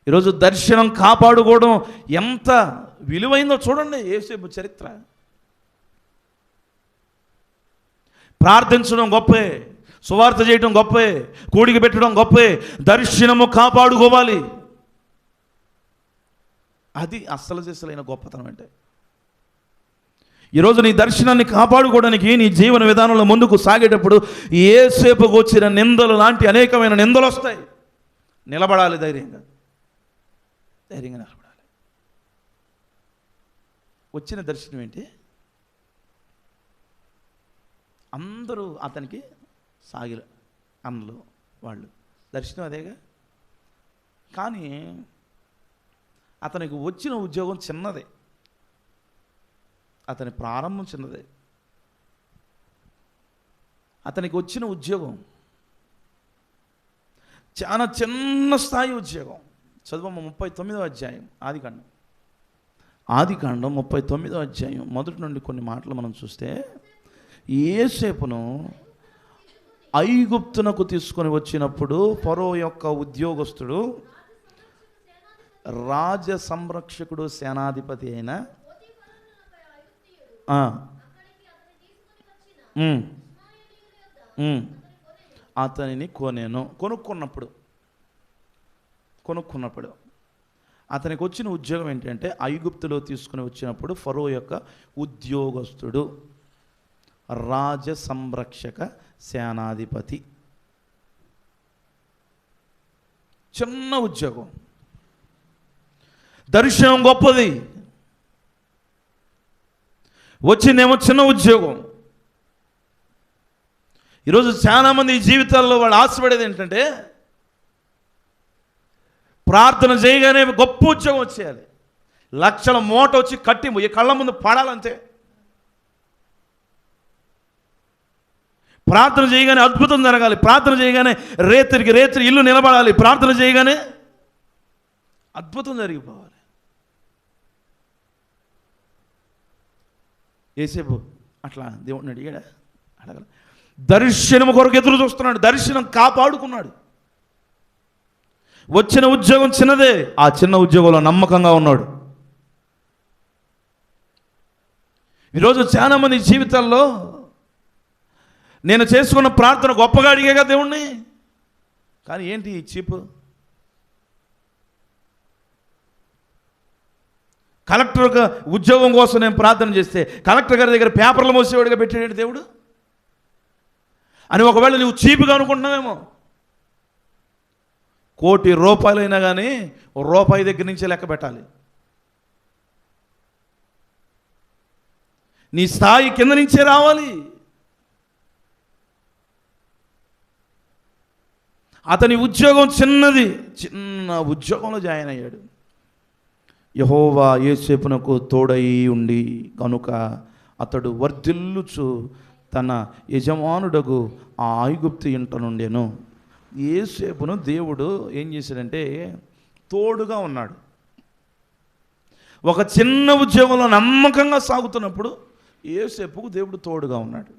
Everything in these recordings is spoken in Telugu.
ఈరోజు దర్శనం కాపాడుకోవడం ఎంత విలువైందో చూడండి. యోసేపు చరిత్ర. ప్రార్థించడం గొప్పే, సువార్త చేయడం గొప్పే, కూడికి పెట్టడం గొప్పే, దర్శనము కాపాడుకోవాలి. అది అస్సలు చేసలైన గొప్పతనం అంటే. ఈరోజు నీ దర్శనాన్ని కాపాడుకోవడానికి నీ జీవన విధానంలో ముందుకు సాగేటప్పుడు యోసేపుకు వచ్చిన నిందలు లాంటి అనేకమైన నిందలు వస్తాయి. నిలబడాలి, ధైర్యంగా నిలబడాలి. వచ్చిన దర్శనం ఏంటి? అందరూ అతనికి సాగిల అన్నలు వాళ్ళు, దర్శనం అదేగా. కానీ అతనికి వచ్చిన ఉద్యోగం చిన్నదే, అతని ప్రారంభం చిన్నదే. అతనికి వచ్చిన ఉద్యోగం చాలా చిన్న స్థాయి ఉద్యోగం. చదువు 39వ అధ్యాయం ఆదికాండం 39వ అధ్యాయం మొదటి నుండి కొన్ని మాటలు మనం చూస్తే, యోసేపును ఐగుప్తునకు తీసుకొని వచ్చినప్పుడు ఫరో యొక్క ఉద్యోగస్తుడు, రాజ సంరక్షకుడు, సేనాధిపతి అయిన అతనిని కొనుక్కున్నప్పుడు అతనికి వచ్చిన ఉద్యోగం ఏంటంటే, ఐగుప్తులో తీసుకుని వచ్చినప్పుడు ఫరో యొక్క ఉద్యోగస్తుడు, రాజ సంరక్షక సేనాధిపతి. చిన్న ఉద్యోగం. దర్శనం గొప్పది, వచ్చిందేమో చిన్న ఉద్యోగం. ఈరోజు చాలామంది జీవితాల్లో వాళ్ళు ఆశపడేది ఏంటంటే, ప్రార్థన చేయగానే గొప్ప ఉద్యోగం వచ్చేయాలి, లక్షల మూట వచ్చి కట్టి ఈ కళ్ళ ముందు పడాలంతే. ప్రార్థన చేయగానే అద్భుతం జరగాలి, ప్రార్థన చేయగానే రేత్రి ఇల్లు నిలబడాలి, ప్రార్థన చేయగానే అద్భుతం జరిగిపోవాలి. యోసేపు అట్లా దేవుడిని అడగల. దర్శనం కొరకు ఎదురు చూస్తున్నాడు, దర్శనం కాపాడుకున్నాడు. వచ్చిన ఉద్యోగం చిన్నదే, ఆ చిన్న ఉద్యోగంలో నమ్మకంగా ఉన్నాడు. ఈరోజు చాలామంది జీవితాల్లో నేను చేసుకున్న ప్రార్థన గొప్పగా అడిగేగా దేవుణ్ణి, కానీ ఏంటి చీపు? కలెక్టర్ ఉద్యోగం కోసం నేను ప్రార్థన చేస్తే కలెక్టర్ గారి దగ్గర పేపర్లు మోసేవాడిగా పెట్టాడు దేవుడు అని ఒకవేళ నువ్వు చీపుగా అనుకుంటున్నావేమో. ₹1,00,00,000 కానీ రూపాయి దగ్గర నుంచే లెక్క పెట్టాలి. నీ స్థాయి కింద నుంచే రావాలి. అతని ఉద్యోగం చిన్నది, చిన్న ఉద్యోగంలో జాయిన్ అయ్యాడు. యెహోవా యోసేపునకు తోడై ఉండి కనుక అతడు వర్ధిల్లుచు తన యజమానుడగు ఆ ఐగుప్తు ఇంట నుండెను. యోసేపును దేవుడు ఏం చేశాడంటే తోడుగా ఉన్నాడు. ఒక చిన్న ఉద్యోగంలో నమ్మకంగా సాగుతున్నప్పుడు యోసేపుకు దేవుడు తోడుగా ఉన్నాడు.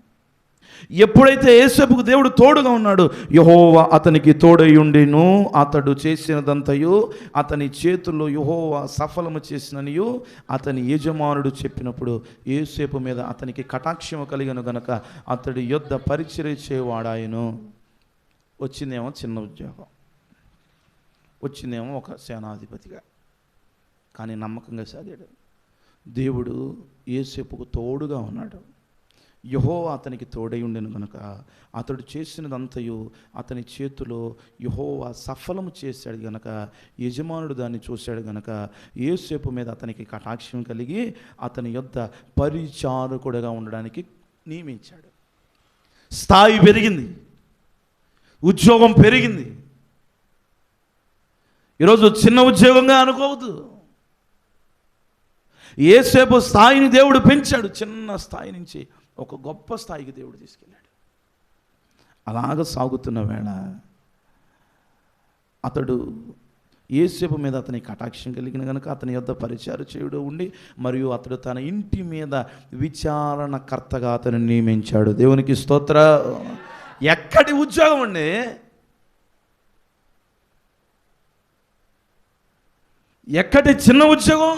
ఎప్పుడైతే యోసేపుకు దేవుడు తోడుగా ఉన్నాడు, యెహోవా అతనికి తోడై ఉండిను, అతడు చేసినదంతయు అతని చేతుల్లో యెహోవా సఫలము చేసిననియు అతని యజమానుడు చెప్పినప్పుడు యోసేపు మీద అతనికి కటాక్షము కలిగను గనక అతడి యొద్ద పరిచర్య చేయవాడాయను. వచ్చిందేమో చిన్న ఉద్యోగం, వచ్చిందేమో ఒక సేనాధిపతిగా, కానీ నమ్మకంగా సాగాడు. దేవుడు యోసేపుకు తోడుగా ఉన్నాడు. యెహోవా అతనికి తోడై ఉండెను కనుక అతడు చేసినదంతయు అతని చేతిలో యెహోవా సఫలము చేశాడు గనక యజమానుడు దాన్ని చూశాడు గనక యోసేపు మీద అతనికి కటాక్షం కలిగి అతని యొద్ద పరిచారకుడిగా ఉండడానికి నియమించాడు. స్థాయి పెరిగింది, ఉద్యోగం పెరిగింది. ఈరోజు చిన్న ఉద్యోగంగా అనుకోవద్దు. యోసేపు స్థాయిని దేవుడు పెంచాడు. చిన్న స్థాయి నుంచి ఒక గొప్ప స్థాయికి దేవుడు తీసుకెళ్ళాడు. అలాగ సాగుతున్న వేళ అతడు యోసేపు మీద అతని కటాక్షం కలిగిన కనుక అతని యొద్ద పరిచార చేయుడు ఉండి మరియు అతడు తన ఇంటి మీద విచారణకర్తగా అతను నియమించాడు. దేవునికి స్తోత్ర. ఎక్కడి ఉద్యోగం అండి? ఎక్కడి చిన్న ఉద్యోగం?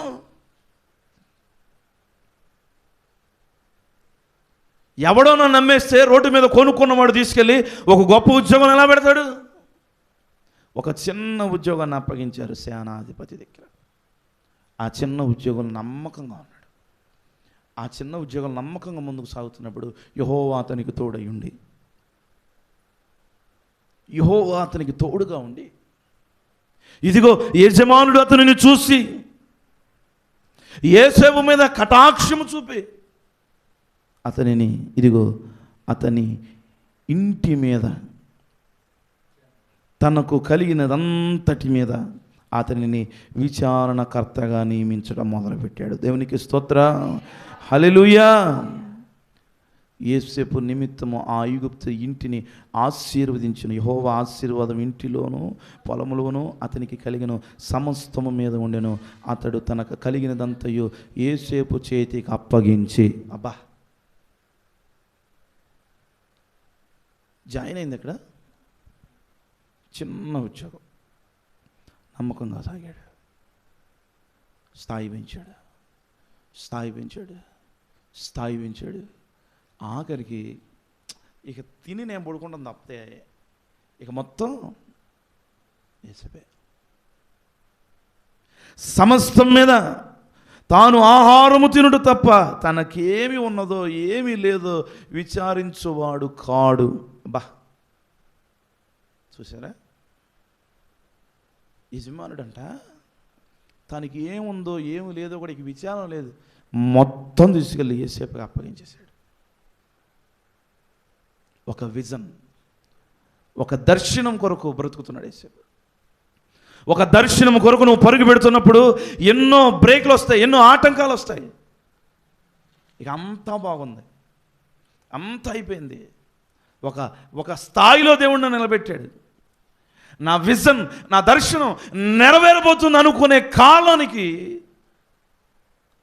ఎవడో నన్ను నమ్మేస్తే రోడ్డు మీద కొనుక్కున్నవాడు తీసుకెళ్ళి ఒక గొప్ప ఉద్యోగం ఎలా పెడతాడు? ఒక చిన్న ఉద్యోగాన్ని అప్పగించారు సేనాధిపతి దగ్గర. ఆ చిన్న ఉద్యోగం నమ్మకంగా ఉన్నాడు. ఆ చిన్న ఉద్యోగం నమ్మకంగా ముందుకు సాగుతున్నప్పుడు యెహోవా అతనికి తోడై ఉండి, యెహోవా అతనికి తోడుగా ఉండి, ఇదిగో యజమానుడు అతనిని చూసి యోసేపు మీద కటాక్షము చూపి అతనిని, ఇదిగో అతని ఇంటి మీద, తనకు కలిగినదంతటి మీద అతనిని విచారణకర్తగా నియమించడం మొదలుపెట్టాడు. దేవునికి స్తోత్రం, హల్లెలూయా. యోసేపు నిమిత్తము ఆ ఐగుప్తు ఇంటిని ఆశీర్వదించిన యెహోవా ఆశీర్వాదం ఇంటిలోను పొలములోను అతనికి కలిగిన సమస్తము మీద ఉండెను. అతడు తనకు కలిగినదంతయు యోసేపు చేతికి అప్పగించి, అబ్బా, జాయిన్ అయింది అక్కడ. చిన్న ఉద్యోగం, నమ్మకంగా సాగాడు. స్థాయి పెంచాడు, స్థాయి పెంచాడు, స్థాయి పెంచాడు. ఆఖరికి ఇక తిని నేను పడుకుంటాను తప్పితే ఇక మొత్తం యేసపే. సమస్తం మీద తాను ఆహారము తినుడు తప్ప తనకేమి ఉన్నదో ఏమీ లేదో విచారించువాడు కాడు. బా, చూసారా? యజమానుడంట తనకి ఏముందో ఏమి లేదో కూడా ఇక విచారం లేదు, మొత్తం తీసుకెళ్ళి యేసేపుకి అప్పగించేశాడు. ఒక విజన్, ఒక దర్శనం కొరకు బ్రతుకుతున్నాడు యేసేపు. ఒక దర్శనం కొరకు నువ్వు పరుగు పెడుతున్నప్పుడు ఎన్నో బ్రేక్లు వస్తాయి, ఎన్నో ఆటంకాలు వస్తాయి. ఇక అంతా బాగుంది, అంతా అయిపోయింది. ఒక స్థాయిలో దేవుడిని నిలబెట్టాడు. నా విజన్, నా దర్శనం నెరవేరబోతుంది అనుకునే కాలానికి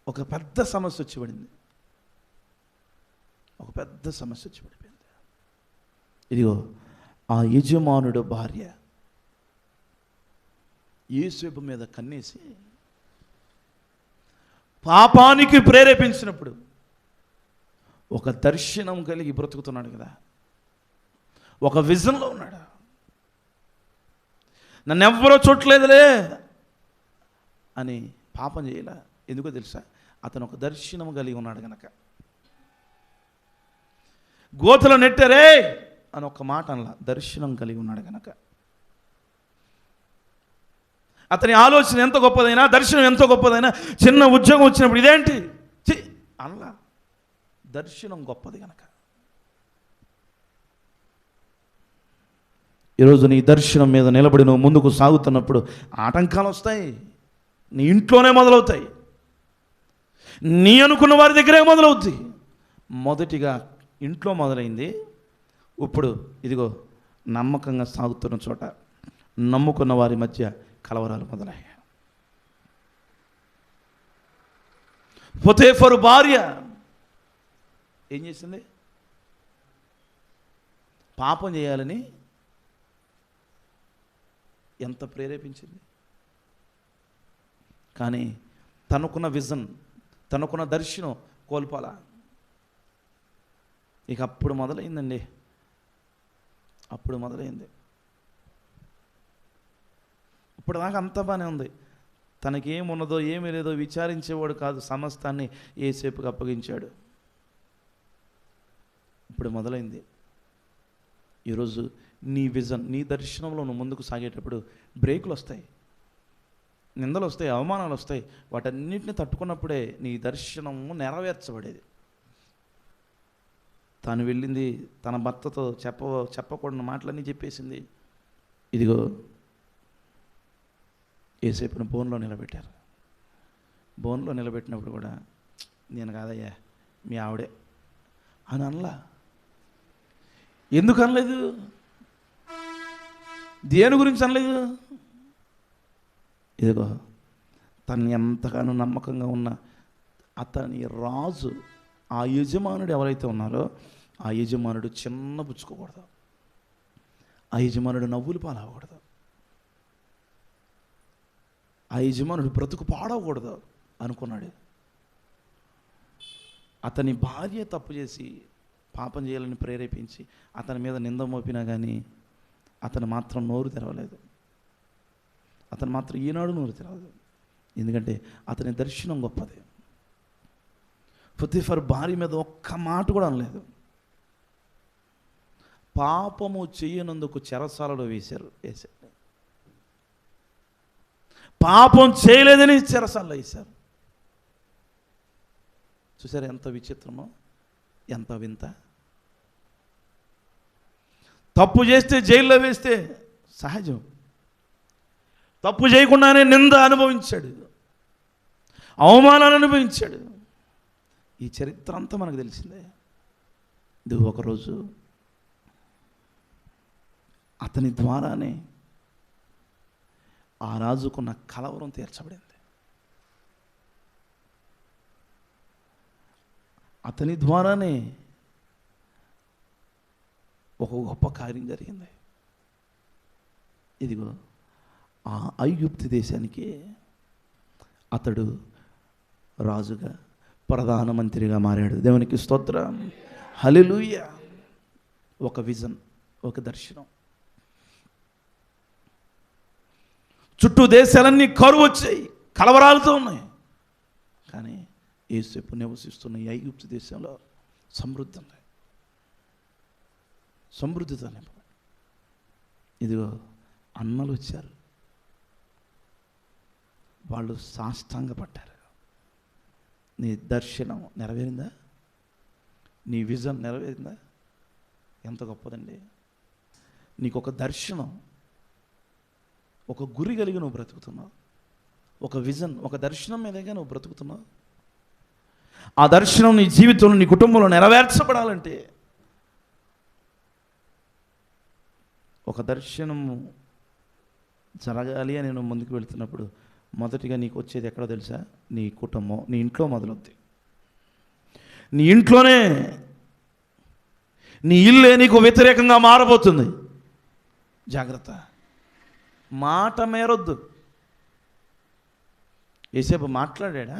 ఒక పెద్ద సమస్య వచ్చి పడింది. ఒక పెద్ద సమస్య వచ్చి పడిపోయింది. ఇదిగో ఆ యజమానుడు భార్య యోసేపు మీద కన్నేసి పాపానికి ప్రేరేపించినప్పుడు ఒక దర్శనం కలిగి బ్రతుకుతున్నాడు కదా, ఒక విజన్లో ఉన్నాడు. నన్ను ఎవ్వరో చూడలేదులే అని పాపం చేయలే. ఎందుకో తెలుసా? అతను ఒక దర్శనం కలిగి ఉన్నాడు కనుక. గోతులో నెట్టారే అని ఒక మాట అనలా, దర్శనం కలిగి ఉన్నాడు కనుక. అతని ఆలోచన ఎంత గొప్పదైనా, దర్శనం ఎంత గొప్పదైనా, చిన్న ఉద్యోగం వచ్చినప్పుడు ఇదేంటి అనలా, దర్శనం గొప్పది కనుక. ఈరోజు నీ దర్శనం మీద నిలబడి నువ్వు ముందుకు సాగుతున్నప్పుడు ఆటంకాలు వస్తాయి. నీ ఇంట్లోనే మొదలవుతాయి, నీ అనుకున్న వారి దగ్గరే మొదలవుతాయి. మొదటిగా ఇంట్లో మొదలైంది, ఇప్పుడు ఇదిగో నమ్మకంగా సాగుతున్న చోట నమ్ముకున్న వారి మధ్య కలవరాలు మొదలయ్యాయి. పొతేఫరు భార్య ఏం చేసింది? పాపం చేయాలని ఎంత ప్రేరేపించింది. కానీ తనకున్న విజన్, తనకున్న దర్శనం కోల్పోలా. ఇక అప్పుడు మొదలైందండి, అప్పుడు మొదలైంది. ఇప్పుడు దాకా అంతా బాగానే ఉంది. తనకేమున్నదో ఏమీ లేదో విచారించేవాడు కాదు, సమస్తాన్ని యేసేపుకి అప్పగించాడు. ఇప్పుడు మొదలైంది. ఈరోజు నీ విజన్, నీ దర్శనంలో నువ్వు ముందుకు సాగేటప్పుడు బ్రేకులు వస్తాయి, నిందలు వస్తాయి, అవమానాలు వస్తాయి. వాటన్నిటిని తట్టుకున్నప్పుడే నీ దర్శనము నెరవేర్చబడేది. తాను వెళ్ళింది తన భర్తతో చెప్పకూడని మాటలన్నీ చెప్పేసింది. ఇదిగో యేసేపుని బోన్లో నిలబెట్టారు. బోన్లో నిలబెట్టినప్పుడు కూడా నేను కాదయ్యా మీ ఆవిడే అని అనలా. ఎందుకు అనలేదు? దేని గురించి అనలేదు? ఇదిగో తను ఎంతగానో నమ్మకంగా ఉన్న అతని రాజు, ఆ యజమానుడు ఎవరైతే ఉన్నారో ఆ యజమానుడు చిన్న పుచ్చుకోకూడదు, ఆ యజమానుడు నవ్వులు పాలవకూడదు. ఆ యజమానుడు బ్రతుకు పాడవకూడదు అనుకున్నాడు. అతని భార్య తప్పు చేసి పాపం చేయాలని ప్రేరేపించి అతని మీద నింద మోపినా కానీ అతను మాత్రం నోరు తెరవలేదు. అతను మాత్రం ఈనాడు నోరు తెరవదు. ఎందుకంటే అతని దర్శనం గొప్పది. పొతిఫర్ భార్య మీద ఒక్క మాట కూడా అనలేదు. పాపము చేయనందుకు చెరసాలలో వేశారు. పాపం చేయలేదని చెరసాలలో వేశారు. చూసారు ఎంత విచిత్రమో, ఎంత వింత. తప్పు చేస్తే జైల్లో వేస్తే సహజం. తప్పు చేయకుండానే నింద అనుభవించాడు, అవమానాన్ని అనుభవించాడు. ఈ చరిత్ర అంతా మనకు తెలిసిందే. ఇది ఒకరోజు అతని ద్వారానే ఆ రాజుకున్న కలవరం తీర్చబడింది. అతని ద్వారానే ఒక గొప్ప కార్యం జరిగింది. ఇదిగో ఆ ఐగుప్తు దేశానికి అతడు రాజుగా, ప్రధానమంత్రిగా మారాడు. దేవునికి స్తోత్రం, హల్లెలూయా. ఒక విజన్, ఒక దర్శనం. చుట్టూ దేశాలన్నీ కరువు వచ్చాయి, కలవరాలతో ఉన్నాయి. కానీ యేసేపు నివసిస్తున్న ఈ ఐగుప్తు దేశంలో సమృద్ధి ఉంది, సమృద్ధితో నింపబడి. ఇదిగో అన్నలు వచ్చారు, వాళ్ళు సాష్టాంగపడ్డారు. నీ దర్శనం నెరవేరిందా? నీ విజన్ నెరవేరిందా? ఎంత గొప్పదండి. నీకు ఒక దర్శనం, ఒక గురి కలిగి నువ్వు బ్రతుకుతున్నావు. ఒక విజన్, ఒక దర్శనం మీదగా నువ్వు బ్రతుకుతున్నావు. ఆ దర్శనం నీ జీవితంలో, నీ కుటుంబంలో నెరవేర్చబడాలంటే ఒక దర్శనము జరగాలి అని నువ్వు ముందుకు వెళుతున్నప్పుడు మొదటిగా నీకు వచ్చేది ఎక్కడో తెలుసా? నీ కుటుంబం, నీ ఇంట్లో మొదలవుద్ది. నీ ఇంట్లోనే, నీ ఇల్లే నీకు వ్యతిరేకంగా మారబోతుంది. జాగ్రత్త, మాట మేరొద్దు. యేసేపు మాట్లాడా?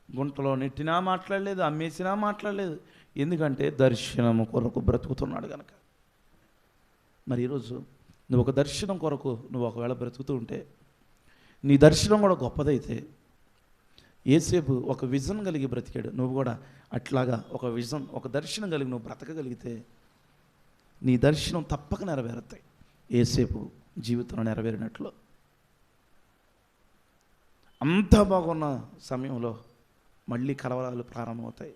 గుంటలో నెట్టినా మాట్లాడలేదు, అమ్మేసినా మాట్లాడలేదు. ఎందుకంటే దర్శనము కొరకు బ్రతుకుతున్నాడు కనుక. మరి ఈరోజు నువ్వు ఒక దర్శనం కొరకు నువ్వు ఒకవేళ బ్రతుకుతూ ఉంటే, నీ దర్శనం కూడా గొప్పదైతే, యేసేపు ఒక విజన్ కలిగి బ్రతికాడు, నువ్వు కూడా అట్లాగా ఒక విజన్, ఒక దర్శనం కలిగి నువ్వు బ్రతకగలిగితే నీ దర్శనం తప్పక నెరవేరుతాయి. యేసేపు జీవితంలో నెరవేరినట్లు. అంతా బాగున్న సమయంలో మళ్ళీ కలవరాలు ప్రారంభమవుతాయి.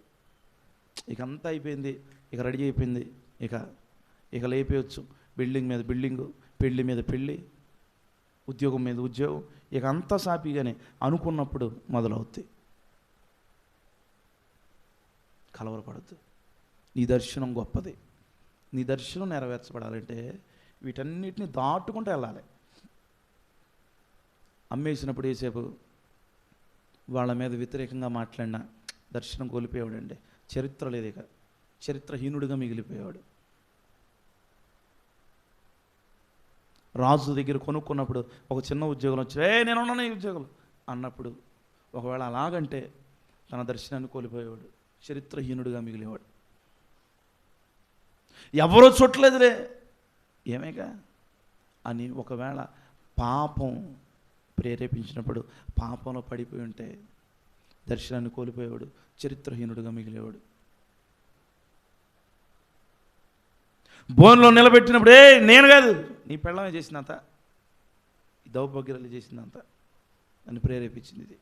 ఇక అంతా అయిపోయింది, ఇక రెడీ అయిపోయింది, ఇక లేపేయచ్చు. బిల్డింగ్ మీద బిల్డింగు, పెళ్ళి మీద పెళ్ళి, ఉద్యోగం మీద ఉద్యోగం, ఇక అంతా సాపిగానే అనుకున్నప్పుడు మొదలవుతాయి. కలవరపడద్దు. నీ దర్శనం గొప్పది. నీ దర్శనం నెరవేర్చబడాలంటే వీటన్నిటిని దాటుకుంటూ వెళ్ళాలి. అమ్మేసినప్పుడు యేసేపు వాళ్ళ మీద వ్యతిరేకంగా మాట్లాడిన దర్శనం కోల్పోయాడండి. చరిత్ర లేదు, ఇక చరిత్రహీనుడిగా మిగిలిపోయాడు. రాజు దగ్గర కొనుక్కున్నప్పుడు ఒక చిన్న ఉద్యోగం వచ్చి, నేనున్నాను ఈ ఉద్యోగం అన్నప్పుడు ఒకవేళ అలాగంటే తన దర్శనాన్ని కోల్పోయేవాడు, చరిత్రహీనుడిగా మిగిలేవాడు. ఎవరో చుట్టలేదులే ఏమేగా అని ఒకవేళ పాపం ప్రేరేపించినప్పుడు పాపంలో పడిపోయి ఉంటే దర్శనాన్ని కోల్పోయేవాడు, చరిత్రహీనుడిగా మిగిలేవాడు. బోన్లో నిలబెట్టినప్పుడు, నేను కాదు, నీ పెళ్ళమే చేసినంత, ఈ దౌర్భాగ్యాలు చేసినంత అని ప్రేరేపించింది ఇది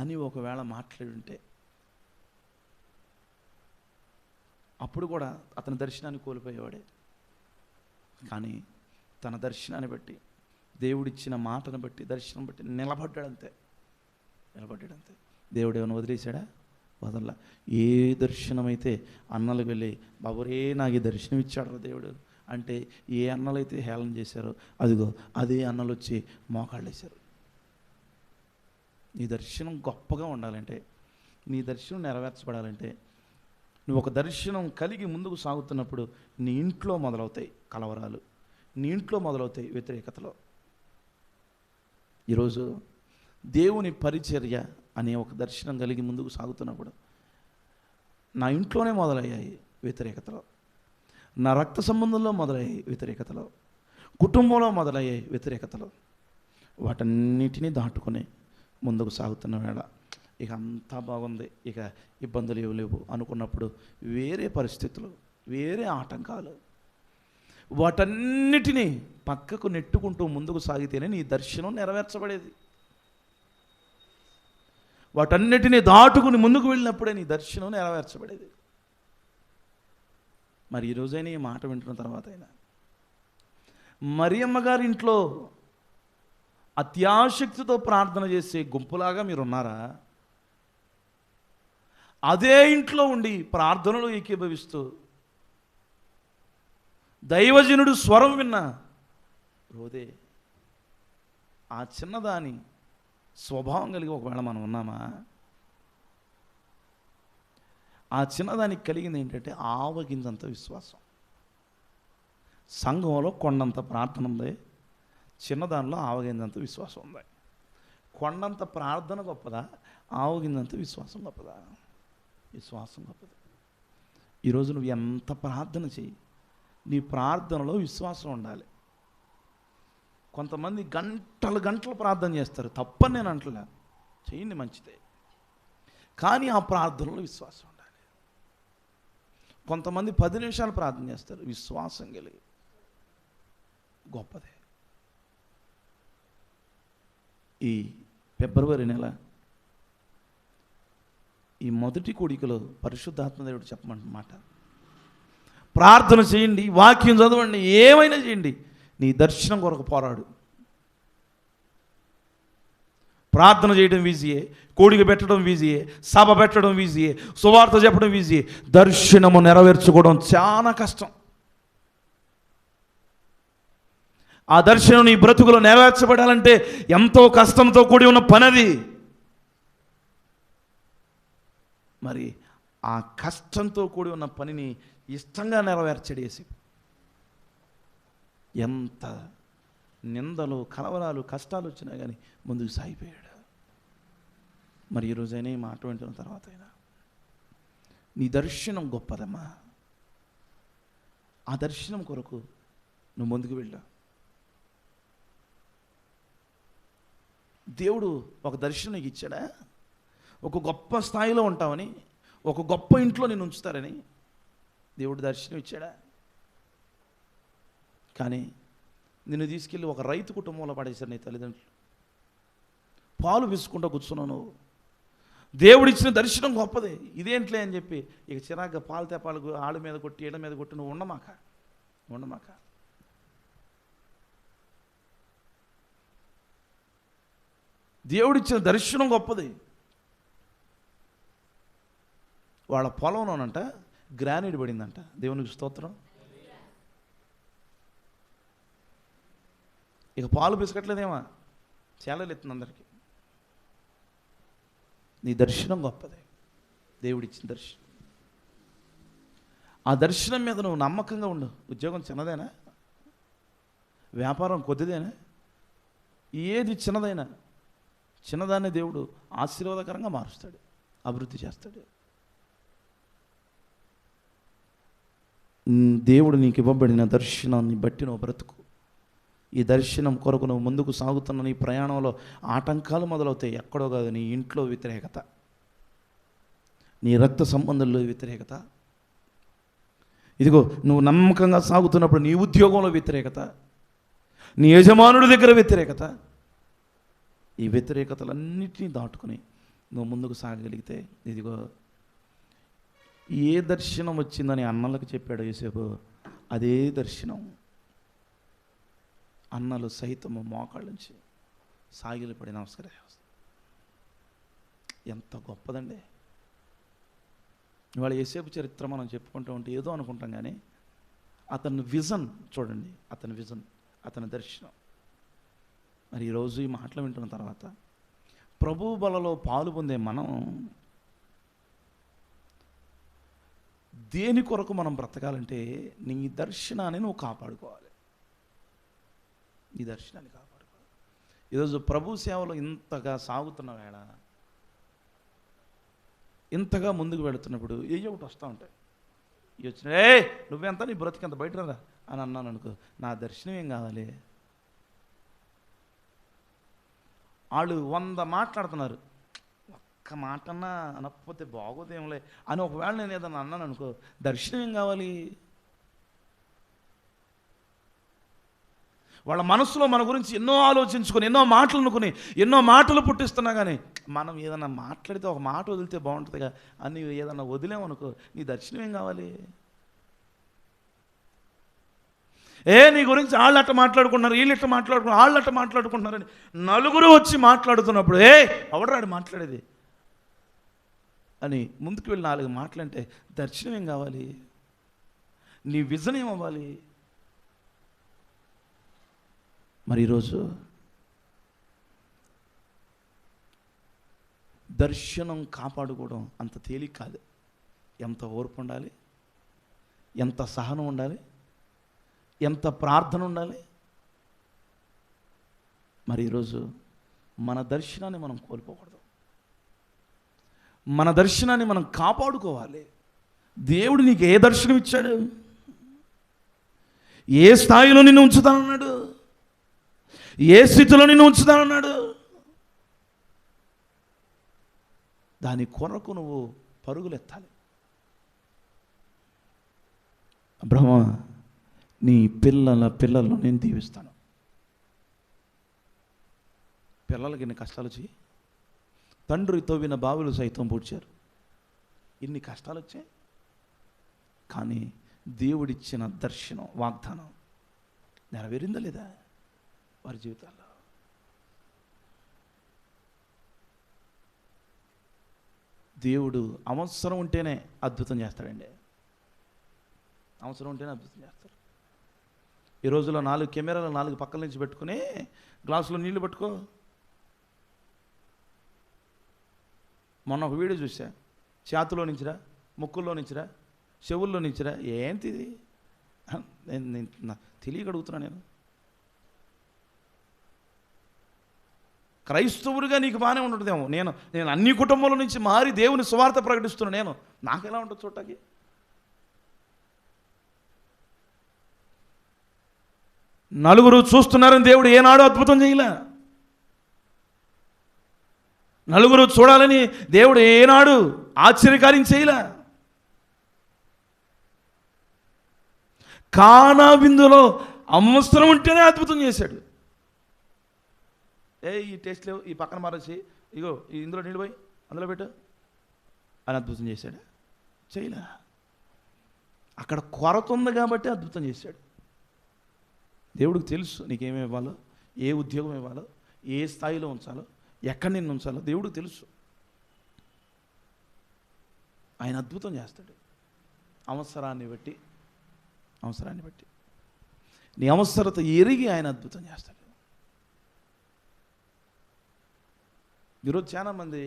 అని ఒకవేళ మాట్లాడి ఉంటే అప్పుడు కూడా అతని దర్శనాన్ని కోల్పోయేవాడే. కానీ తన దర్శనాన్ని బట్టి, దేవుడిచ్చిన మాటను బట్టి, దర్శనం బట్టి నిలబడ్డాడంతే. దేవుడు ఏమైనా వదిలేశాడా? వదల్లా. ఏ దర్శనమైతే అన్నలు వెళ్ళి, బాబురే నాకు ఈ దర్శనం ఇచ్చాడు దేవుడు అంటే, ఏ అన్నలైతే హేళన చేశారో అదిగో అదే అన్నలు వచ్చి మోకాళ్ళు వేశారు. నీ దర్శనం గొప్పగా ఉండాలంటే, నీ దర్శనం నెరవేర్చబడాలంటే, నువ్వు ఒక దర్శనం కలిగి ముందుకు సాగుతున్నప్పుడు నీ ఇంట్లో మొదలవుతాయి కలవరాలు, నీ ఇంట్లో మొదలవుతాయి వ్యతిరేకతలు. ఈరోజు దేవుని పరిచర్య అనే ఒక దర్శనం కలిగి ముందుకు సాగుతున్నప్పుడు నా ఇంట్లోనే మొదలయ్యాయి వ్యతిరేకతలు, నా రక్త సంబంధంలో మొదలయ్యాయి వ్యతిరేకతలు, కుటుంబంలో మొదలయ్యాయి వ్యతిరేకతలు. వాటన్నిటినీ దాటుకొని ముందుకు సాగుతున్న వేళ ఇక అంతా బాగుంది, ఇక ఇబ్బందులు ఏవి లేవు అనుకున్నప్పుడు వేరే పరిస్థితులు, వేరే ఆటంకాలు, వాటన్నిటినీ పక్కకు నెట్టుకుంటూ ముందుకు సాగితేనే నీ దర్శనం నెరవేర్చబడేది. వాటన్నిటినీ దాటుకుని ముందుకు వెళ్ళినప్పుడే నీ దర్శనం నెరవేర్చబడేది. మరి ఈరోజైనా ఈ మాట వింటున్న తర్వాత అయినా మరియమ్మ గారి ఇంట్లో అత్యాశక్తితో ప్రార్థన చేసే గుంపులాగా మీరున్నారా? అదే ఇంట్లో ఉండి ప్రార్థనలు ఏకీభవిస్తూ దైవజనుడు స్వరం విన్నా రోదే ఆ చిన్నదాని స్వభావం కలిగి ఒకవేళ మనం ఉన్నామా? ఆ చిన్నదానికి కలిగింది ఏంటంటే ఆవగింజంత విశ్వాసం. సంఘంలో కొండంత ప్రార్థన ఉంది, చిన్నదానిలో ఆవగింజంత విశ్వాసం ఉంది. కొండంత ప్రార్థన గొప్పదా, ఆవగింజంత విశ్వాసం గొప్పదా? విశ్వాసం గొప్పది. ఈరోజు నువ్వు ఎంత ప్రార్థన చెయ్యి, నీ ప్రార్థనలో విశ్వాసం ఉండాలి. కొంతమంది గంటలు గంటలు ప్రార్థన చేస్తారు, తప్పని నేను అంటలే, చేయండి మంచిదే, కానీ ఆ ప్రార్థనలో విశ్వాసం ఉండాలి. కొంతమంది 10 నిమిషాలు ప్రార్థన చేస్తారు, విశ్వాసం కలిగి, గొప్పదే. ఈ ఫిబ్రవరి నెల ఈ మొదటి కూడికలో పరిశుద్ధాత్మదేవుడు చెప్పమంటున్నమాట, ప్రార్థన చేయండి, వాక్యం చదవండి, ఏమైనా చేయండి, నీ దర్శనం కొరకు పోరాడు. ప్రార్థన చేయడం ఈజీయే, కోడిక పెట్టడం ఈజీయే, సభ పెట్టడం ఈజీయే, సువార్త చెప్పడం ఈజీయే. దర్శనము నెరవేర్చుకోవడం చాలా కష్టం. ఆ దర్శనం నీ బ్రతుకులో నెరవేర్చబడాలంటే ఎంతో కష్టంతో కూడి ఉన్న పనది. మరి ఆ కష్టంతో కూడి ఉన్న పనిని ఇష్టంగా నెరవేర్చడేసి ఎంత నిందలు, కలవరాలు, కష్టాలు వచ్చినా కానీ ముందుకు సాగిపోయాడు. మరి ఈరోజైనా ఈ మాట వింటున్న తర్వాత అయినా నీ దర్శనం గొప్పదమ్మా, ఆ దర్శనం కొరకు నువ్వు ముందుకు వెళ్ళు. దేవుడు ఒక దర్శనం నీకు ఇచ్చాడా? ఒక గొప్ప స్థాయిలో ఉంటావని, ఒక గొప్ప ఇంట్లో నేను ఉంచుతారని దేవుడు దర్శనం ఇచ్చాడా? కానీ నిన్ను తీసుకెళ్ళి ఒక రైతు కుటుంబంలో పడేశారు నీ తల్లిదండ్రులు. పాలు పిసుకుంటూ కూర్చున్నావు నువ్వు. దేవుడిచ్చిన దర్శనం గొప్పదే, ఇదేంట్లే అని చెప్పి ఇక చిరాగ్గా పాలు తెపాలు ఆళ్ళ మీద కొట్టి ఈళ్ళ మీద కొట్టి నువ్వు ఉండమాక. దేవుడిచ్చిన దర్శనం గొప్పది. వాళ్ళ పొలంలోనంట గ్రానైట్ పడిందంట. దేవునికి స్తోత్రం. ఇక పాలు పిసకట్లేదేమా, చేలలు ఎత్తుంది అందరికీ. నీ దర్శనం గొప్పదే, దేవుడిచ్చిన దర్శనం. ఆ దర్శనం మీద నువ్వు నమ్మకంగా ఉండు. ఉద్యోగం చిన్నదేనా, వ్యాపారం కొద్దిదేనా, ఏది చిన్నదాన్ని దేవుడు ఆశీర్వాదకరంగా మారుస్తాడు, అభివృద్ధి చేస్తాడు. దేవుడు నీకు ఇవ్వబడిన దర్శనాన్ని బట్టి నువ్వు బ్రతుకు. ఈ దర్శనం కొరకు నువ్వు ముందుకు సాగుతున్న నీ ప్రయాణంలో ఆటంకాలు మొదలవుతాయి. ఎక్కడో కాదు, నీ ఇంట్లో వ్యతిరేకత, నీ రక్త సంబంధంలో వ్యతిరేకత, ఇదిగో నువ్వు నమ్మకంగా సాగుతున్నప్పుడు నీ ఉద్యోగంలో వ్యతిరేకత, నీ యజమానుడి దగ్గర వ్యతిరేకత. ఈ వ్యతిరేకతలన్నిటినీ దాటుకుని నువ్వు ముందుకు సాగగలిగితే, ఇదిగో ఏ దర్శనం వచ్చిందని అన్నలకు చెప్పాడు యోసేపు, అదే దర్శనం అన్నలు సైతము మోకాళ్ళ నుంచి సాగిలపడి నమస్కరిస్తారు. ఎంత గొప్పదండి. ఇవాళ యోసేపు చరిత్ర మనం చెప్పుకుంటూ ఉంటే ఏదో అనుకుంటాం, కానీ అతని విజన్ చూడండి, అతని దర్శనం. మరి ఈరోజు ఈ మాటలు వింటున్న తర్వాత ప్రభు బలలో పాలు పొందే మనం దేని కొరకు మనం బ్రతకాలంటే నీ దర్శనాన్ని నువ్వు కాపాడుకోవాలి. నీ దర్శనాన్ని కాపాడుకోవాలి. ఈరోజు ప్రభు సేవలో ఇంతగా సాగుతున్న వేళ, ఇంతగా ముందుకు వెళుతున్నప్పుడు ఏయో ఒకటి వస్తూ ఉంటాయి. ఇవి వచ్చిన నువ్వెంత, నీ బ్రతికెంత, బయట రా అని అన్నాను అనుకో, నా దర్శనం ఏం కావాలి? వాళ్ళు 100 మాట్లాడుతున్నారు, ఒక్క మాటన్నా అనకపోతే బాగోదేంలే అని ఒకవేళ నేను ఏదన్నా అన్నాను అనుకో, దర్శనం ఏం కావాలి? వాళ్ళ మనసులో మన గురించి ఎన్నో ఆలోచించుకొని, ఎన్నో మాటలు అనుకుని, ఎన్నో మాటలు పుట్టిస్తున్నా కానీ మనం ఏదన్నా మాట్లాడితే ఒక మాట వదిలితే బాగుంటుందిగా అని ఏదన్నా వదిలేమనుకో, నీ దర్శనం ఏం కావాలి? నీ గురించి వాళ్ళట్ట మాట్లాడుకుంటున్నారు, వీళ్ళట్ట మాట్లాడుకున్నారు, వాళ్ళట్ట మాట్లాడుకుంటున్నారని నలుగురు వచ్చి మాట్లాడుతున్నప్పుడు ఎవడరాడు మాట్లాడేది అని ముందుకు వెళ్ళి 4 మాటలంటే దర్శనం ఏం కావాలి? నీ విజన్ ఏమవ్వాలి? మరి ఈరోజు దర్శనం కాపాడుకోవడం అంత తేలిక కాదు. ఎంత ఓర్పు ఉండాలి, ఎంత సహనం ఉండాలి, ఎంత ప్రార్థన ఉండాలి. మరి ఈరోజు మన దర్శనాన్ని మనం కోల్పోకూడదు, మన దర్శనాన్ని మనం కాపాడుకోవాలి. దేవుడు నీకు ఏ దర్శనం ఇచ్చాడు? ఏ స్థాయిలో నిన్ను ఉంచుతానన్నాడు? ఏ స్థితిలో నిన్ను ఉంచుతానన్నాడు? దాని కొరకు నువ్వు పరుగులెత్తాలి. బ్రహ్మ, నీ పిల్లలను నేను దీవిస్తాను. పిల్లలకి ఇన్ని కష్టాలు వచ్చి, తండ్రి తవ్విన బావులు సైతం పూడ్చారు, ఇన్ని కష్టాలు వచ్చాయి. కానీ దేవుడిచ్చిన దర్శనం, వాగ్దానం నెరవేరిందా లేదా వారి జీవితాల్లో? దేవుడు అవసరం ఉంటేనే అద్భుతం చేస్తాడండి. అవసరం ఉంటేనే అద్భుతం చేస్తాడు. ఈ రోజుల్లో 4 కెమెరాలు 4 పక్కల నుంచి పెట్టుకుని గ్లాసులో నీళ్లు పట్టుకో. మొన్న ఒక వీడియో చూసా, చేతిలో నుంచిరా, ముక్కుల్లో నుంచిరా, చెవుల్లో నుంచిరా, ఏంటిది తెలియగలుగుతున్నా నేను. క్రైస్తవుడిగా నీకు బాగానే ఉంటుందేమో, నేను అన్ని కుటుంబాల నుంచి మారి దేవుని సువార్త ప్రకటిస్తున్నా, నాకెలా ఉంటుంది చూడటానికి? నలుగురు చూస్తున్నారని దేవుడు ఏనాడు అద్భుతం చేయలే. నలుగురు చూడాలని దేవుడు ఏనాడు ఆశ్చర్యకార్యం చేయలే. కానా విందులో అవసరం ఉంటేనే అద్భుతం చేశాడు. ఈ టేస్ట్ లేవు, ఈ పక్కన మారేసి, ఇగో ఇందులో నీళ్ళు పోయి అందులో పెట్టు అని అద్భుతం చేశాడు? చేయలే. అక్కడ కొరత ఉంది కాబట్టి అద్భుతం చేశాడు. దేవుడికి తెలుసు నీకేమి ఇవ్వాలో, ఏ ఉద్యోగం ఇవ్వాలో, ఏ స్థాయిలో ఉంచాలో, ఎక్కడి నిన్ను ఉంచాలో దేవుడికి తెలుసు. ఆయన అద్భుతం చేస్తాడు. అవసరాన్ని బట్టి నీ అవసరత ఎరిగి ఆయన అద్భుతం చేస్తాడు. ఈరోజు చాలామంది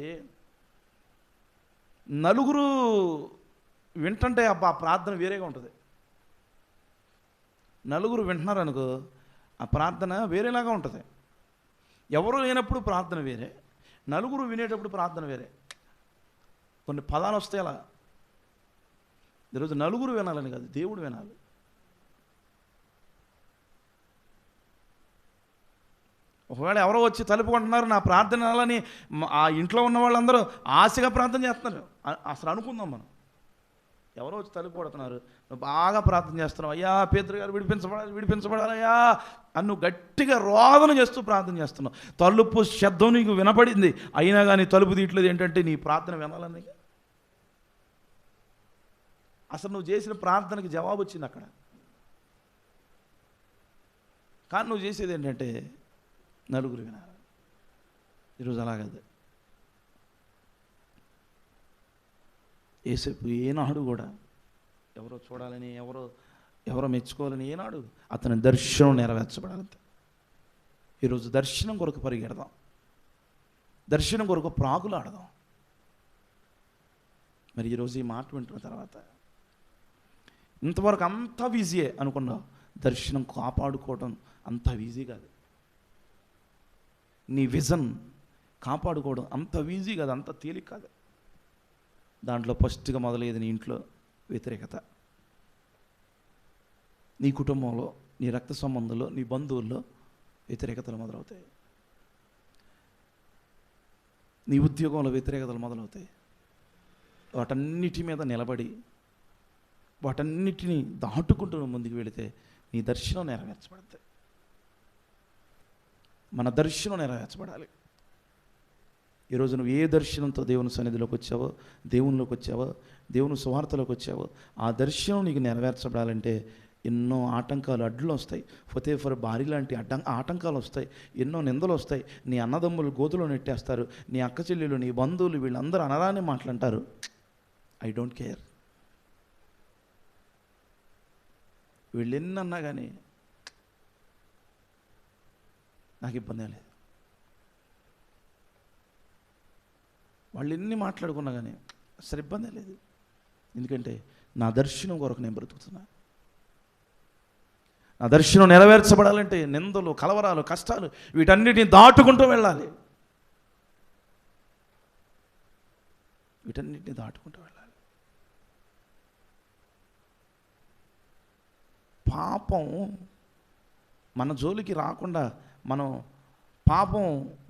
నలుగురు వింటుంటే ఆ ప్రార్థన వేరేగా ఉంటుంది. నలుగురు వింటున్నారు అనుకో, ఆ ప్రార్థన వేరేలాగా ఉంటుంది. ఎవరు లేనప్పుడు ప్రార్థన వేరే, నలుగురు వినేటప్పుడు ప్రార్థన వేరే. కొన్ని పదాలు వస్తాయి అలా. ఈరోజు నలుగురు వినాలని కాదు, దేవుడు వినాలి. ఒకవేళ ఎవరో వచ్చి తలుపు కొంటున్నారు, నా ప్రార్థన వినాలని ఆ ఇంట్లో ఉన్న వాళ్ళందరూ ఆశగా ప్రార్థన చేస్తున్నారు. అసలు అనుకుందాం మనం, ఎవరో వచ్చి తలుపు కొడుతున్నారు, నువ్వు బాగా ప్రార్థన చేస్తున్నావు, అయ్యా పేతురు గారు విడిపించబడాలయ్యా అని నువ్వు గట్టిగా రోదన చేస్తూ ప్రార్థన చేస్తున్నావు. తలుపు శబ్దం నీకు వినపడింది, అయినా కానీ తలుపు తీయట్లేదు. ఏంటంటే నీ ప్రార్థన వినాలని. అసలు నువ్వు చేసిన ప్రార్థనకి జవాబు వచ్చింది అక్కడ. కానీ నువ్వు చేసేది ఏంటంటే నలుగురు వినాలి. ఈరోజు అలాగదు. యేసేపు ఏనాడు కూడా ఎవరో చూడాలని, ఎవరో మెచ్చుకోవాలని ఏనాడు అతని దర్శనం నెరవేర్చబడాలంతే. ఈరోజు దర్శనం కొరకు పరిగెడదాం, దర్శనం కొరకు ప్రాకులాడదాం. మరి ఈరోజు ఈ మాట వింటున్న తర్వాత ఇంతవరకు అంతా ఈజీయే అనుకున్నావు, దర్శనం కాపాడుకోవడం అంత ఈజీ కాదు. నీ విజన్ కాపాడుకోవడం అంత ఈజీ కాదు, అంత తేలిక కాదు. దాంట్లో ఫస్ట్గా మొదలయ్యేది నీ ఇంట్లో వ్యతిరేకత, నీ కుటుంబంలో, నీ రక్త సంబంధంలో, నీ బంధువుల్లో వ్యతిరేకతలు మొదలవుతాయి. నీ ఉద్యోగంలో వ్యతిరేకతలు మొదలవుతాయి. వాటన్నిటి మీద నిలబడి వాటన్నిటిని దాటుకుంటూ ముందుకు వెళితే నీ దర్శనం నెరవేర్చబడుతుంది. మన దర్శనం నెరవేర్చబడాలి. ఈరోజు నువ్వు ఏ దర్శనంతో దేవుని సన్నిధిలోకి వచ్చావో, దేవునిలోకి వచ్చావో, దేవుని సువార్తలోకి వచ్చావో, ఆ దర్శనం నీకు నెరవేర్చబడాలంటే ఎన్నో ఆటంకాలు, అడ్డులు వస్తాయి. ఫతేఫర్ బారి లాంటి ఆటంకాలు వస్తాయి, ఎన్నో నిందలు వస్తాయి. నీ అన్నదమ్ములు గోతులో నెట్టేస్తారు, నీ అక్క చెల్లెలు, నీ బంధువులు, వీళ్ళందరూ అనరాని మాటలంటారు. I don't care. వీళ్ళు ఎన్నన్నా కానీ నాకు ఇబ్బంది లేదు. వాళ్ళు ఎన్ని మాట్లాడుకున్నా కానీ అసలు ఇబ్బంది లేదు. ఎందుకంటే నా దర్శనం కొరకు నేను బ్రతుకుతున్నా. నా దర్శనం నెరవేర్చబడాలంటే నిందలు, కలవరాలు, కష్టాలు వీటన్నిటిని దాటుకుంటూ వెళ్ళాలి. వీటన్నిటిని దాటుకుంటూ వెళ్ళాలి. పాపం మన జోలికి రాకుండా మనం పాపం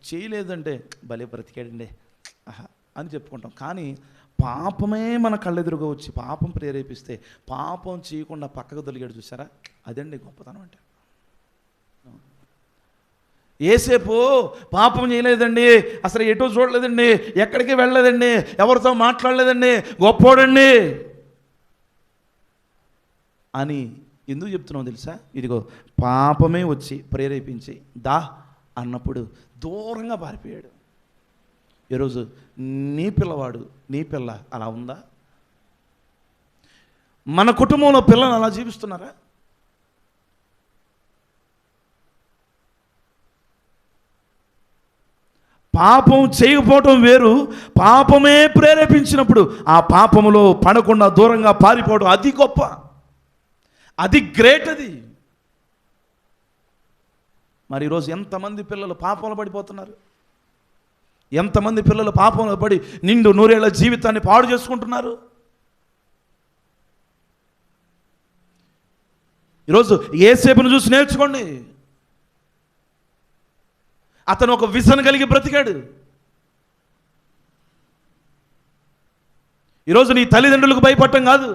చేయలేదంటే భలే బ్రతికాడండి అని చెప్పుకుంటాం. కానీ పాపమే మన కళ్ళెదురుగా వచ్చి పాపం ప్రేరేపిస్తే పాపం చేయకుండా పక్కకు తొలిగాడు చూసారా, అదండి గొప్పతనం అంటే. ఏసేపు పాపం చేయలేదండి, అసలు ఎటో చూడలేదండి, ఎక్కడికి వెళ్ళలేదండి, ఎవరితో మాట్లాడలేదండి, గొప్పోడండి అని ఎందుకు చెప్తున్నావు తెలుసా? ఇదిగో పాపమే వచ్చి ప్రేరేపించి దా అన్నప్పుడు దూరంగా పారిపోయాడు. ఈరోజు నీ పిల్లవాడు, నీ పిల్ల అలా ఉందా? మన కుటుంబంలో పిల్లలు అలా జీవిస్తున్నారా? పాపం చేయకపోవటం వేరు, పాపమే ప్రేరేపించినప్పుడు ఆ పాపములో పడకుండా దూరంగా పారిపోవడం అది గొప్ప, అది గ్రేట్. అది మరి ఈరోజు ఎంతమంది పిల్లలు పాపంలో పడిపోతున్నారు, ఎంతమంది పిల్లలు పాపంలో పడి నిండు నూరేళ్ల జీవితాన్ని పాడు చేసుకుంటున్నారు. ఈరోజు యేసేపును చూసి నేర్చుకోండి. అతను ఒక విజన్ కలిగి బ్రతికాడు. ఈరోజు నీ తల్లిదండ్రులకు భయపడటం కాదు,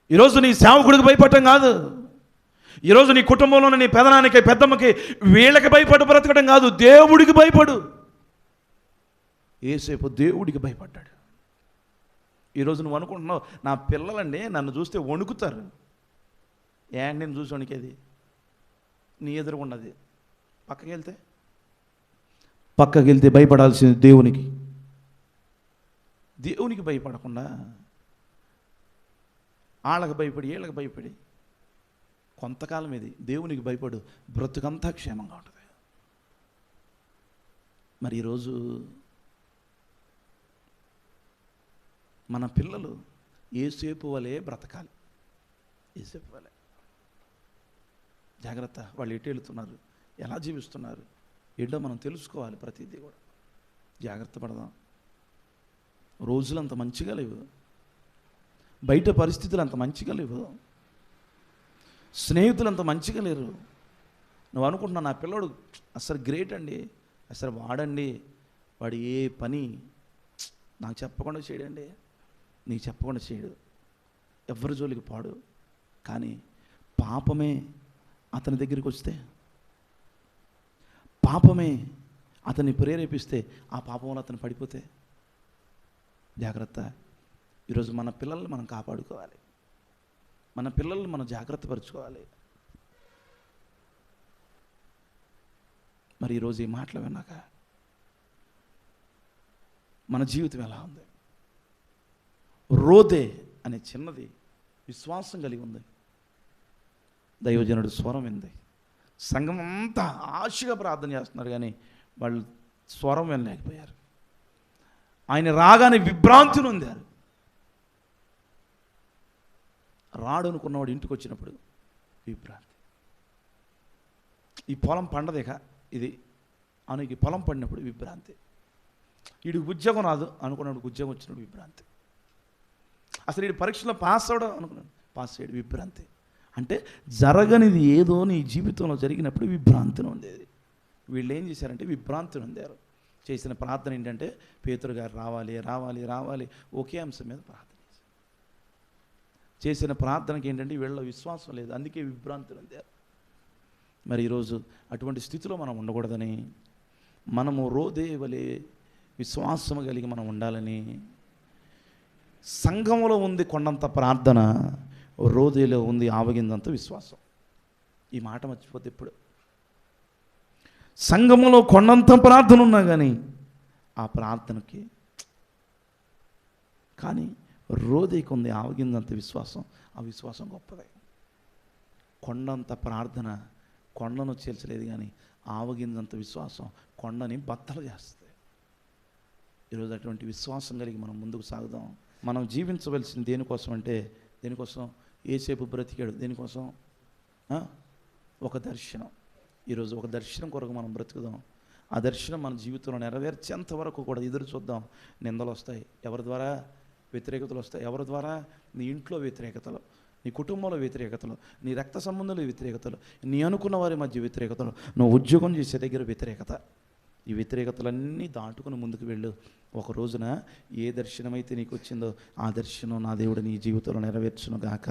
ఈరోజు నీ సేవకుడికి భయపడటం కాదు, ఈరోజు నీ కుటుంబంలో నీ పెదనానికి, పెద్దమ్మకి, వీళ్ళకి భయపడి బ్రతకడం కాదు, దేవుడికి భయపడు. యేసేపు దేవుడికి భయపడ్డాడు. ఈరోజు నువ్వు అనుకుంటున్నావు నా పిల్లలండి నన్ను చూస్తే వణుకుతారు. నేను చూసి వణికేది నీ ఎదురుగున్నది. పక్కకి వెళ్తే భయపడాల్సింది దేవునికి. దేవునికి భయపడకుండా వాళ్ళకి భయపడి వీళ్ళకి భయపడి కొంతకాలం ఇది దేవునికి భయపడు, బ్రతుకంతా క్షేమంగా ఉంటుంది. మరి ఈరోజు మన పిల్లలు యేసేపు వలే బ్రతకాలి. యేసేపు వలే జాగ్రత్త. వాళ్ళు ఎటు వెళుతున్నారు, ఎలా జీవిస్తున్నారు, ఏంటో మనం తెలుసుకోవాలి. ప్రతిదీ కూడా జాగ్రత్త పడదాం. రోజులు అంత మంచిగా లేవు, బయట పరిస్థితులు అంత మంచిగా లేవు, స్నేహితులు అంత మంచిగా లేరు. నువ్వు అనుకుంటున్నావు నా పిల్లోడు అసలు గ్రేట్ అండి, అసలు వాడండి, వాడు ఏ పని నాకు చెప్పకుండా చేయడండి, నీకు చెప్పకుండా చేయడు, ఎవరి జోలికి పాడు. కానీ పాపమే అతని దగ్గరికి వస్తే, పాపమే అతన్ని ప్రేరేపిస్తే, ఆ పాపంలో అతను పడిపోతే జాగ్రత్త. ఈరోజు మన పిల్లల్ని మనం కాపాడుకోవాలి, మన పిల్లల్ని మనం జాగ్రత్త పరుచుకోవాలి. మరి ఈరోజు ఈ మాటలు విన్నాక మన జీవితం ఎలా ఉంది? రోదే అనే చిన్నది విశ్వాసం కలిగి ఉంది. దైవజనుడు స్వరం వింది. సంఘం అంతా ఆశగా ప్రార్థన చేస్తున్నారు, కానీ వాళ్ళు స్వరం వినలేకపోయారు. ఆయన రాగానే విభ్రాంతి నొందారు. రాడు అనుకున్నవాడు ఇంటికి వచ్చినప్పుడు విభ్రాంతి. ఈ పొలం పండదేక ఇది అనుకి పొలం పడినప్పుడు విభ్రాంతి. వీడికి ఉద్యోగం రాదు అనుకున్నప్పుడు ఉద్యోగం వచ్చినప్పుడు విభ్రాంతి. అసలు వీడి పరీక్షలో పాస్ అవడం అనుకున్నాడు, పాస్ అయ్యాడు, విభ్రాంతి. అంటే జరగనిది ఏదో నీ జీవితంలో జరిగినప్పుడు విభ్రాంతిని ఉండేది. వీళ్ళు ఏం చేశారంటే విభ్రాంతిని పొందారు. చేసిన ప్రార్థన ఏంటంటే పేతురు గారు రావాలి రావాలి రావాలి, ఒకే అంశం మీద ప్రార్థన చేసిన ప్రార్థనకి ఏంటంటే వీళ్ళ విశ్వాసం లేదు, అందుకే విభ్రాంతిని పొందారు. మరి ఈరోజు అటువంటి స్థితిలో మనం ఉండకూడదని, మనము రోదే వలె విశ్వాసము కలిగి మనం ఉండాలని. సంఘంలో ఉంది కొండంత ప్రార్థన, రోదేలో ఉంది ఆవగిందంత విశ్వాసం. ఈ మాట మర్చిపోతే ఇప్పుడు సంఘములో కొండంత ప్రార్థన ఉన్నా కానీ ఆ ప్రార్థనకి, కానీ రోదేకి ఉంది ఆవగిందంత విశ్వాసం. ఆ విశ్వాసం గొప్పదే. కొండంత ప్రార్థన కొండను చేల్చలేదు, కానీ ఆవగిందంత విశ్వాసం కొండని బద్దలు చేస్తుంది. ఈరోజు అటువంటి విశ్వాసం కలిగి మనం ముందుకు సాగుదాం. మనం జీవించవలసింది దేనికోసం అంటే, దేనికోసం యేసేపు బ్రతికాడు, దేనికోసం? ఒక దర్శనం. ఈరోజు ఒక దర్శనం కొరకు మనం బ్రతుకుదాం. ఆ దర్శనం మన జీవితంలో నెరవేర్చేంత వరకు కూడా ఎదురు చూద్దాం. నిందలు వస్తాయి, ఎవరి ద్వారా? వ్యతిరేకతలు వస్తాయి, ఎవరి ద్వారా? నీ ఇంట్లో వ్యతిరేకతలు, నీ కుటుంబంలో వ్యతిరేకతలు, నీ రక్త సంబంధంలో వ్యతిరేకతలు, నీ అనుకున్న వారి మధ్య వ్యతిరేకతలు, నువ్వు ఉద్యోగం చేసే దగ్గర వ్యతిరేకత. ఈ వ్యతిరేకతలన్నీ దాటుకుని ముందుకు వెళ్ళు. ఒక రోజున ఏ దర్శనమైతే నీకు వచ్చిందో ఆ దర్శనం నా దేవుడు నీ జీవితంలో నెరవేర్చును గాక.